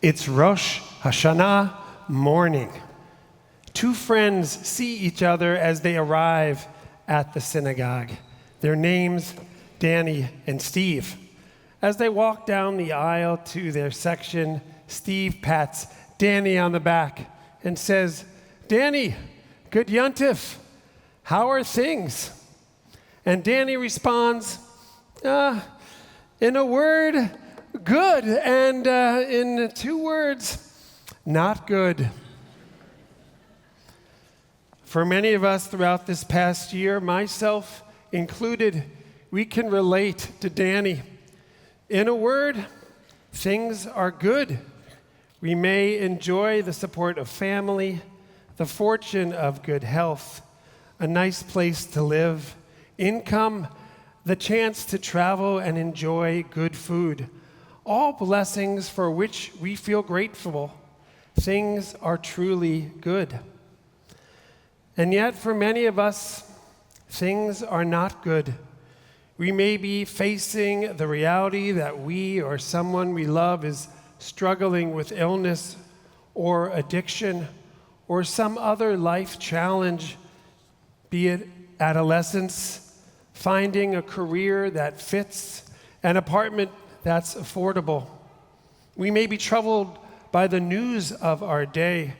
It's Rosh HaShanah morning. Two friends see each other as they arrive at the synagogue. Their names, Danny and Steve. As they walk down the aisle to their section, Steve pats Danny on the back and says, "Danny, good yontif. How are things?" And Danny responds, in a word, good, and in two words, not good. For many of us throughout this past year, myself included, we can relate to Danny. In a word, things are good. We may enjoy the support of family, the fortune of good health, a nice place to live, income, the chance to travel and enjoy good food. All blessings for which we feel grateful. Things are truly good. And yet, for many of us, things are not good. We may be facing the reality that we or someone we love is struggling with illness or addiction or some other life challenge, be it adolescence, finding a career that fits, an apartment that's affordable. We may be troubled by the news of our day.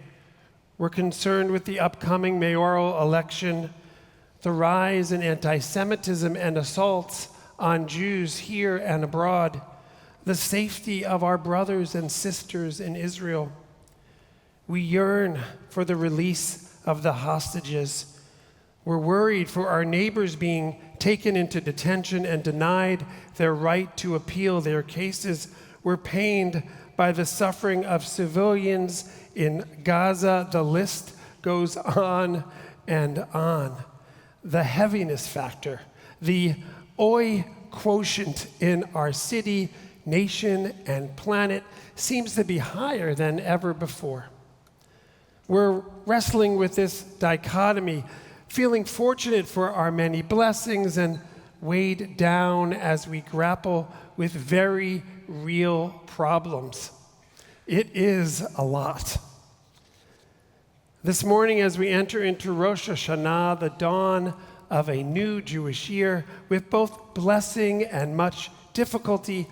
We're concerned with the upcoming mayoral election, the rise in anti-Semitism and assaults on Jews here and abroad, the safety of our brothers and sisters in Israel. We yearn for the release of the hostages. We're worried for our neighbors being taken into detention and denied their right to appeal their cases. We're pained by the suffering of civilians in Gaza. The list goes on and on. The heaviness factor, the oi quotient in our city, nation, and planet seems to be higher than ever before. We're wrestling with this dichotomy, feeling fortunate for our many blessings and weighed down as we grapple with very real problems. It is a lot. This morning, as we enter into Rosh HaShanah, the dawn of a new Jewish year, with both blessing and much difficulty,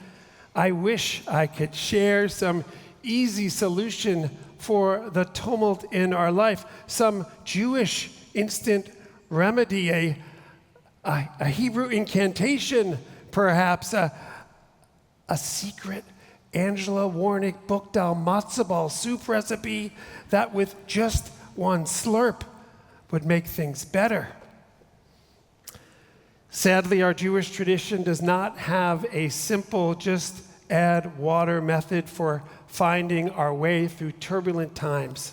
I wish I could share some easy solution for the tumult in our life, some Jewish instant remedy, a Hebrew incantation, perhaps, a secret Angela Warnick Bookdal matzo ball soup recipe that with just one slurp would make things better. Sadly, our Jewish tradition does not have a simple just add water method for finding our way through turbulent times.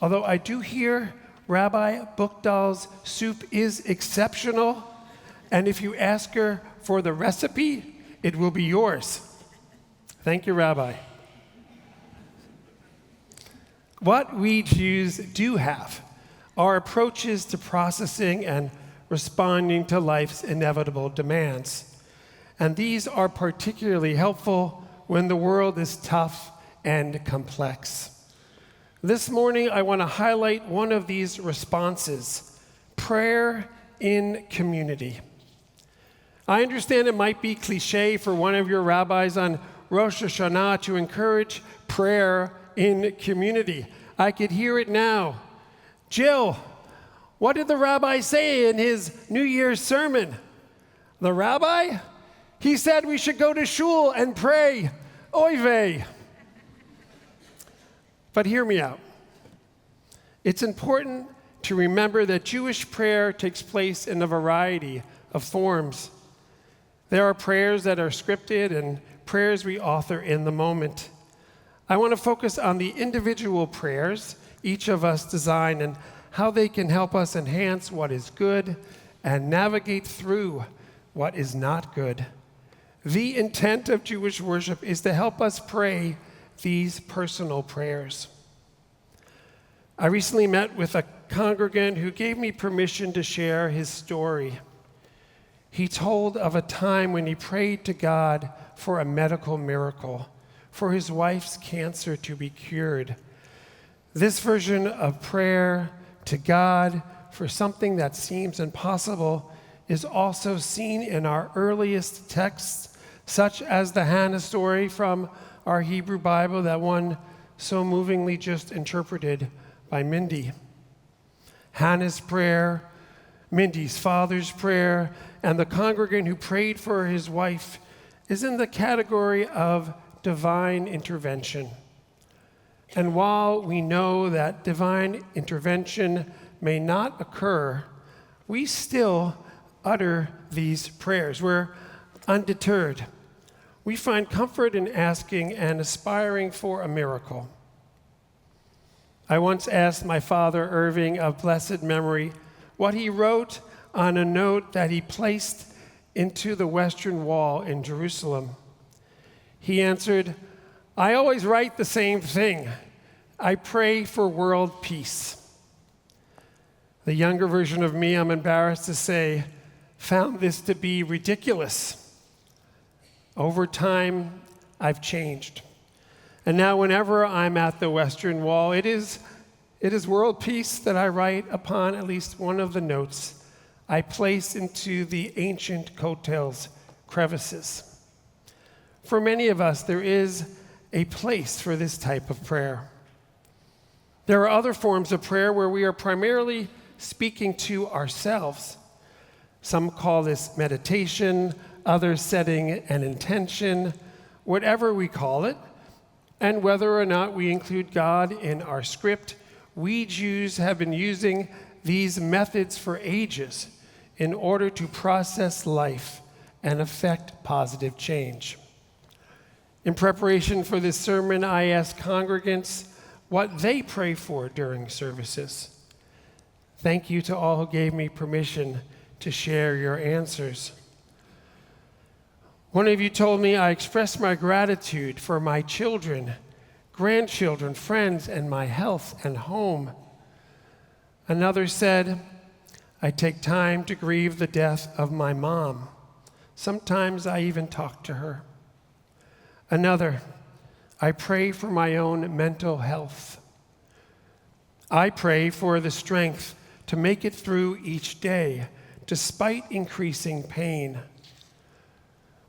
Although I do hear Rabbi Bookdal's soup is exceptional, and if you ask her for the recipe, it will be yours. Thank you, Rabbi. What we Jews do have are approaches to processing and responding to life's inevitable demands. And these are particularly helpful when the world is tough and complex. This morning, I want to highlight one of these responses: prayer in community. I understand it might be cliche for one of your rabbis on Rosh HaShanah to encourage prayer in community. I could hear it now. Jill, what did the rabbi say in his New Year's sermon? The rabbi? He said we should go to shul and pray. Oy vey. But hear me out. It's important to remember that Jewish prayer takes place in a variety of forms. There are prayers that are scripted and prayers we author in the moment. I want to focus on the individual prayers each of us design and how they can help us enhance what is good and navigate through what is not good. The intent of Jewish worship is to help us pray these personal prayers. I recently met with a congregant who gave me permission to share his story. He told of a time when he prayed to God for a medical miracle, for his wife's cancer to be cured. This version of prayer to God for something that seems impossible is also seen in our earliest texts, such as the Hannah story from our Hebrew Bible, that one so movingly just interpreted by Mindy. Hannah's prayer, Mindy's father's prayer, and the congregant who prayed for his wife is in the category of divine intervention. And while we know that divine intervention may not occur, we still utter these prayers. We're undeterred. We find comfort in asking and aspiring for a miracle. I once asked my father, Irving, of blessed memory, what he wrote on a note that he placed into the Western Wall in Jerusalem. He answered, "I always write the same thing. I pray for world peace." The younger version of me, I'm embarrassed to say, found this to be ridiculous. Over time, I've changed. And now whenever I'm at the Western Wall, it is world peace that I write upon at least one of the notes I place into the ancient coattails crevices. For many of us, there is a place for this type of prayer. There are other forms of prayer where we are primarily speaking to ourselves. Some call this meditation, others setting an intention, whatever we call it. And whether or not we include God in our script, we Jews have been using these methods for ages in order to process life and effect positive change. In preparation for this sermon, I asked congregants what they pray for during services. Thank you to all who gave me permission to share your answers. One of you told me, "I express my gratitude for my children, grandchildren, friends, and my health and home." Another said, "I take time to grieve the death of my mom. Sometimes I even talk to her." Another, "I pray for my own mental health. I pray for the strength to make it through each day, despite increasing pain."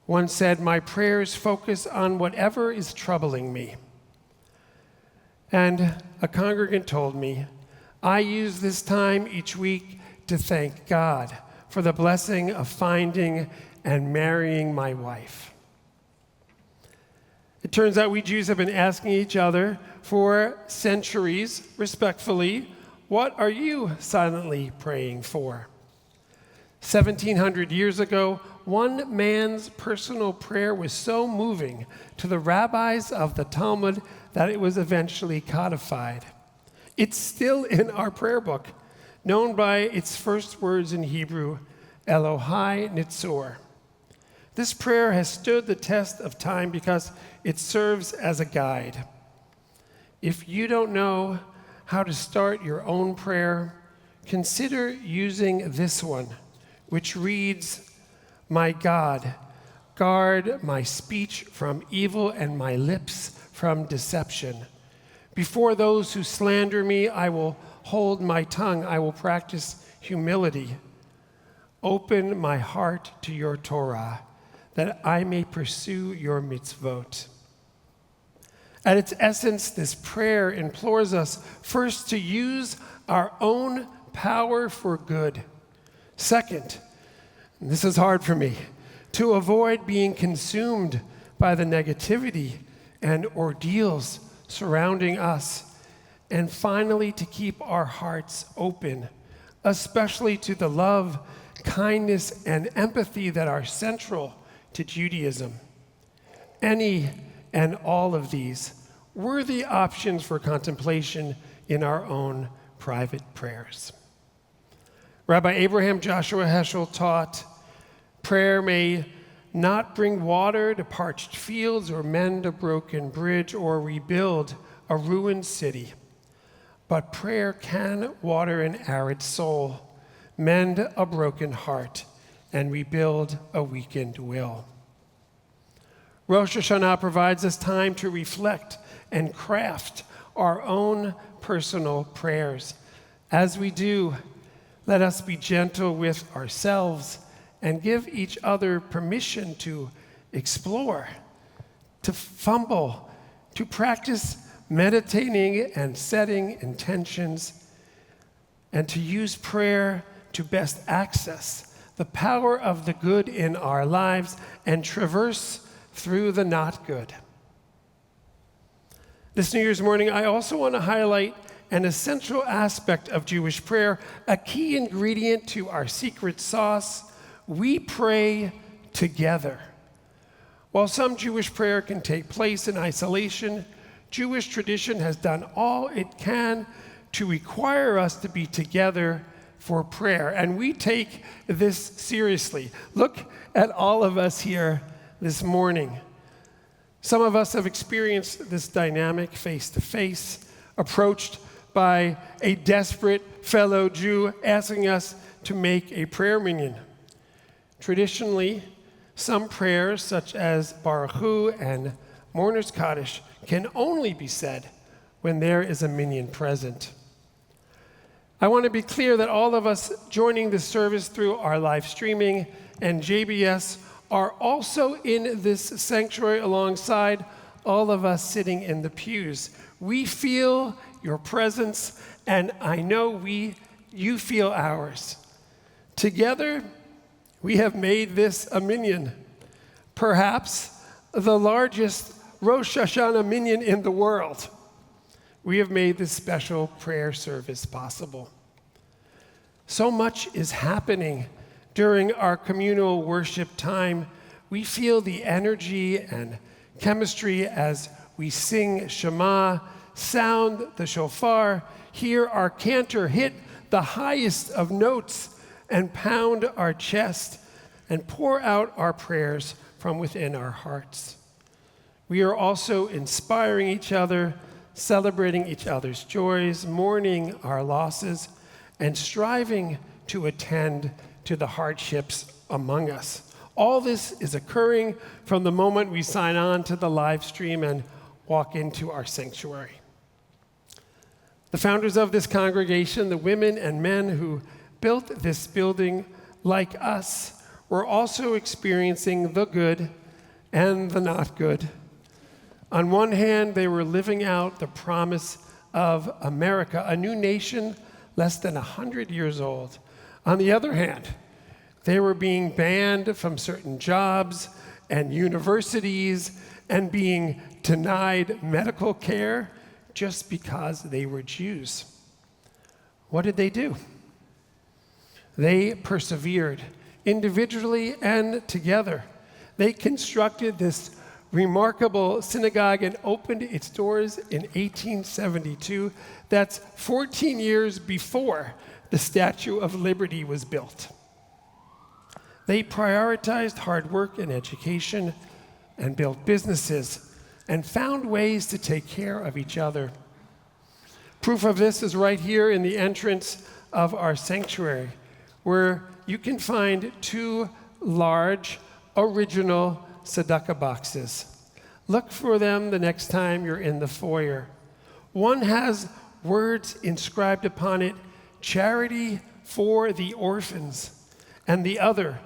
One said, "My prayers focus on whatever is troubling me." And a congregant told me, "I use this time each week to thank God for the blessing of finding and marrying my wife." It turns out we Jews have been asking each other for centuries, respectfully, what are you silently praying for? 1,700 years ago, one man's personal prayer was so moving to the rabbis of the Talmud that it was eventually codified. It's still in our prayer book, known by its first words in Hebrew, Elohai Nitzor. This prayer has stood the test of time because it serves as a guide. If you don't know how to start your own prayer, consider using this one, which reads, "My God, guard my speech from evil and my lips from deception. Before those who slander me, I will hold my tongue. I will practice humility. Open my heart to your Torah, that I may pursue your mitzvot." At its essence, this prayer implores us first to use our own power for good. Second, and this is hard for me, to avoid being consumed by the negativity and ordeals surrounding us. And finally, to keep our hearts open, especially to the love, kindness, and empathy that are central to Judaism. Any and all of these worthy options for contemplation in our own private prayers. Rabbi Abraham Joshua Heschel taught, prayer may not bring water to parched fields or mend a broken bridge or rebuild a ruined city, but prayer can water an arid soul, mend a broken heart, and rebuild a weakened will. Rosh HaShanah provides us time to reflect and craft our own personal prayers. As we do, let us be gentle with ourselves and give each other permission to explore, to fumble, to practice meditating and setting intentions, and to use prayer to best access the power of the good in our lives and traverse through the not good. This New Year's morning, I also want to highlight an essential aspect of Jewish prayer, a key ingredient to our secret sauce. We pray together. While some Jewish prayer can take place in isolation, Jewish tradition has done all it can to require us to be together for prayer, and we take this seriously. Look at all of us here this morning. Some of us have experienced this dynamic face-to-face, approached by a desperate fellow Jew asking us to make a prayer minyan. Traditionally, some prayers, such as Baruch Hu and Mourner's Kaddish, can only be said when there is a minyan present. I want to be clear that all of us joining this service through our live streaming and JBS are also in this sanctuary alongside all of us sitting in the pews. We feel your presence, and I know you feel ours. Together, we have made this a minyan, perhaps the largest Rosh HaShanah minyan in the world. We have made this special prayer service possible. So much is happening during our communal worship time. We feel the energy and chemistry as we sing Shema, sound the shofar, hear our cantor hit the highest of notes, and pound our chest and pour out our prayers from within our hearts. We are also inspiring each other, celebrating each other's joys, mourning our losses, and striving to attend to the hardships among us. All this is occurring from the moment we sign on to the live stream and walk into our sanctuary. The founders of this congregation, the women and men who built this building, like us, were also experiencing the good and the not good. On one hand, they were living out the promise of America, a new nation less than 100 years old. On the other hand, they were being banned from certain jobs and universities and being denied medical care just because they were Jews. What did they do? They persevered, individually and together. They constructed this remarkable synagogue and opened its doors in 1872. That's 14 years before the Statue of Liberty was built. They prioritized hard work and education and built businesses and found ways to take care of each other. Proof of this is right here in the entrance of our sanctuary, where you can find two large, original tzedakah boxes. Look for them the next time you're in the foyer. One has words inscribed upon it, "Charity for the Orphans," and the other,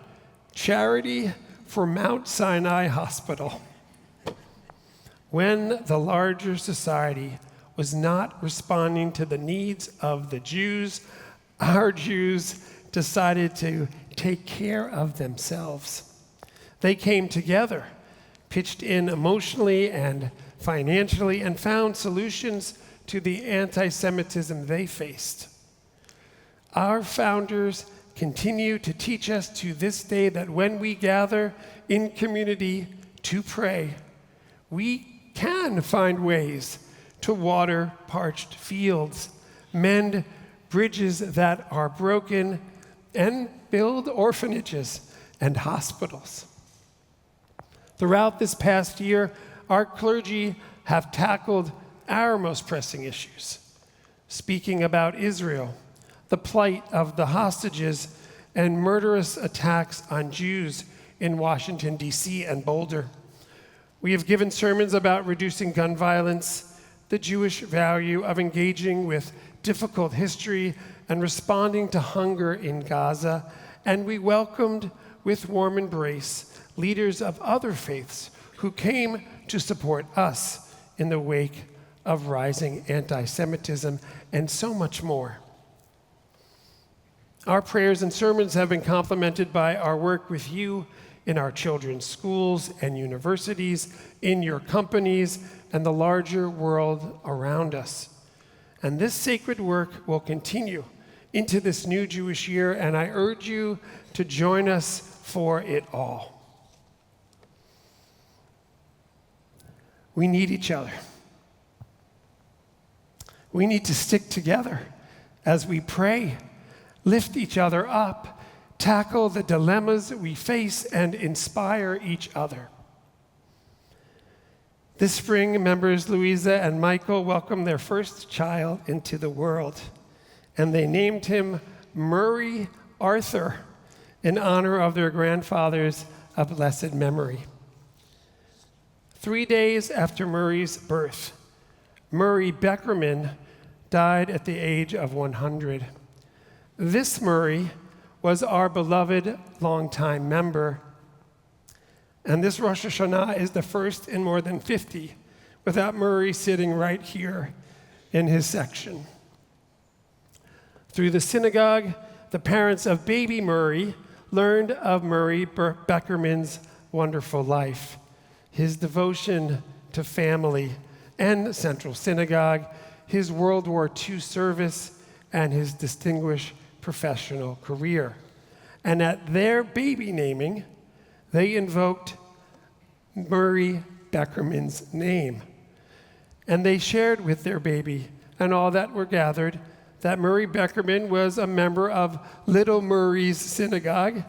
"Charity for Mount Sinai Hospital." When the larger society was not responding to the needs of the Jews, our Jews decided to take care of themselves. They came together, pitched in emotionally and financially, and found solutions to the anti-Semitism they faced. Our founders continue to teach us to this day that when we gather in community to pray, we can find ways to water parched fields, mend bridges that are broken, and build orphanages and hospitals. Throughout this past year, our clergy have tackled our most pressing issues, speaking about Israel, the plight of the hostages, and murderous attacks on Jews in Washington, D.C. and Boulder. We have given sermons about reducing gun violence, the Jewish value of engaging with difficult history and responding to hunger in Gaza, and we welcomed with warm embrace leaders of other faiths who came to support us in the wake of rising anti-Semitism and so much more. Our prayers and sermons have been complemented by our work with you in our children's schools and universities, in your companies, and the larger world around us. And this sacred work will continue into this new Jewish year, and I urge you to join us for it all. We need each other. We need to stick together as we pray, lift each other up, tackle the dilemmas we face, and inspire each other. This spring, members Louisa and Michael welcomed their first child into the world, and they named him Murray Arthur in honor of their grandfather's blessed memory. 3 days after Murray's birth, Murray Beckerman died at the age of 100. This Murray was our beloved longtime member, and this Rosh HaShanah is the first in more than 50 without Murray sitting right here in his section. Through the synagogue, the parents of baby Murray learned of Murray Beckerman's wonderful life, his devotion to family and Central Synagogue, his World War II service, and his distinguished professional career. And at their baby naming, they invoked Murray Beckerman's name. And they shared with their baby and all that were gathered that Murray Beckerman was a member of Little Murray's synagogue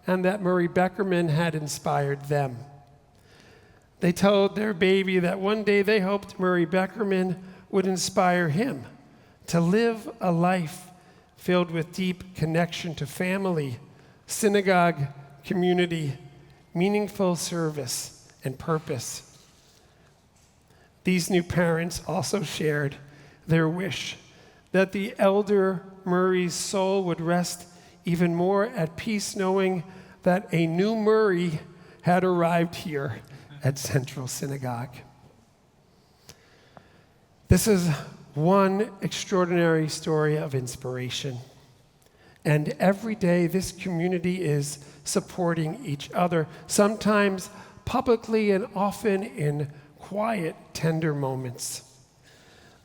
and that Murray Beckerman had inspired them. They told their baby that one day they hoped Murray Beckerman would inspire him to live a life filled with deep connection to family, synagogue, community, meaningful service, and purpose. These new parents also shared their wish that the elder Murray's soul would rest even more at peace knowing that a new Murray had arrived here at Central Synagogue. This is one extraordinary story of inspiration. And every day, this community is supporting each other, sometimes publicly and often in quiet, tender moments.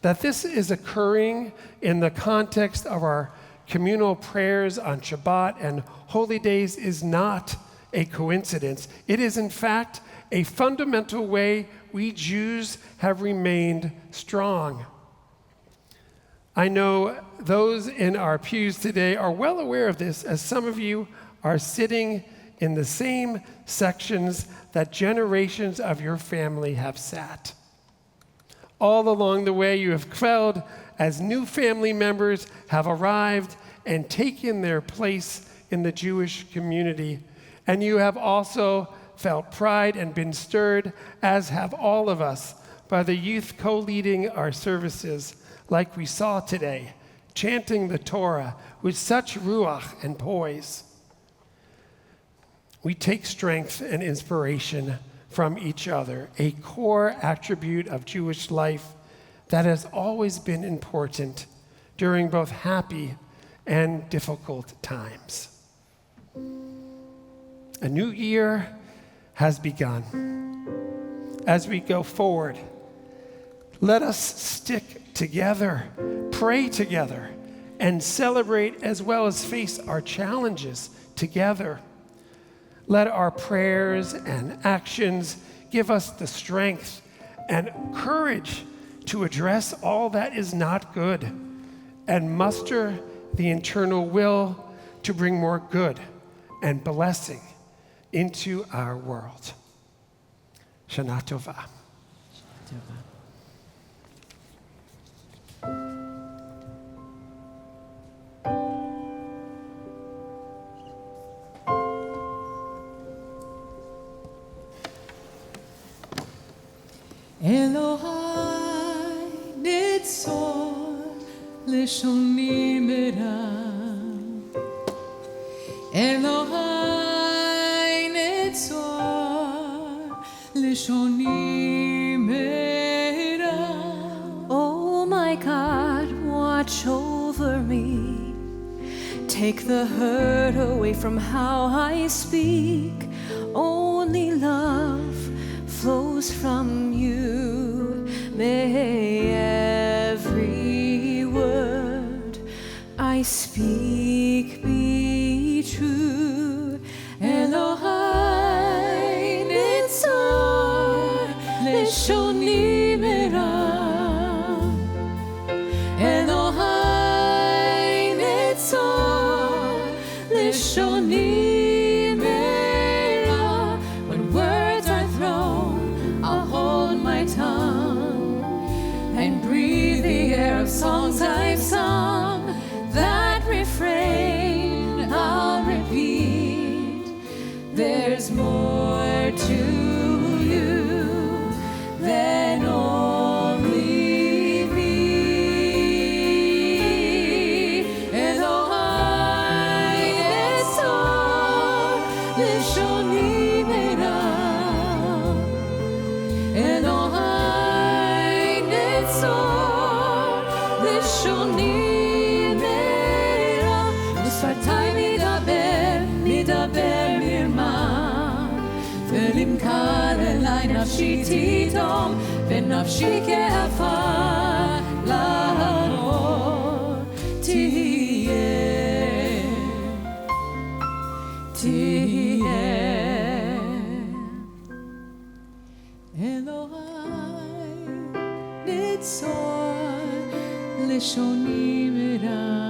That this is occurring in the context of our communal prayers on Shabbat and holy days is not a coincidence. It is, in fact, a fundamental way we Jews have remained strong. I know those in our pews today are well aware of this, as some of you are sitting in the same sections that generations of your family have sat. All along the way, you have felt as new family members have arrived and taken their place in the Jewish community. And you have also felt pride and been stirred, as have all of us, by the youth co-leading our services, like we saw today, chanting the Torah with such ruach and poise. We take strength and inspiration from each other, a core attribute of Jewish life that has always been important during both happy and difficult times. A new year has begun. As we go forward, let us stick together, pray together, and celebrate as well as face our challenges together. Let our prayers and actions give us the strength and courage to address all that is not good and muster the internal will to bring more good and blessing into our world. Shana Tova. לשוני מרע אלוהי נצור לשוני מרע. Oh my God, watch over me. Take the hurt away from how I speak. Only love flows from you. May every word I speak be true. Elohai nitzor leshoni mera. Elohai nitzor leshoni mera. When words are thrown, I'll hold my tongue and breathe the air of songs I've sung. That refrain I'll repeat. There's more to you than only me. Elohai netzor leshoni mera. Elohai netzor leshoni mera. ושפתי מדבר מרמה ולמכר אליי נפשי תיתום ונפשי כעפר לאור תהיה אלוהי נצור לשוני מרע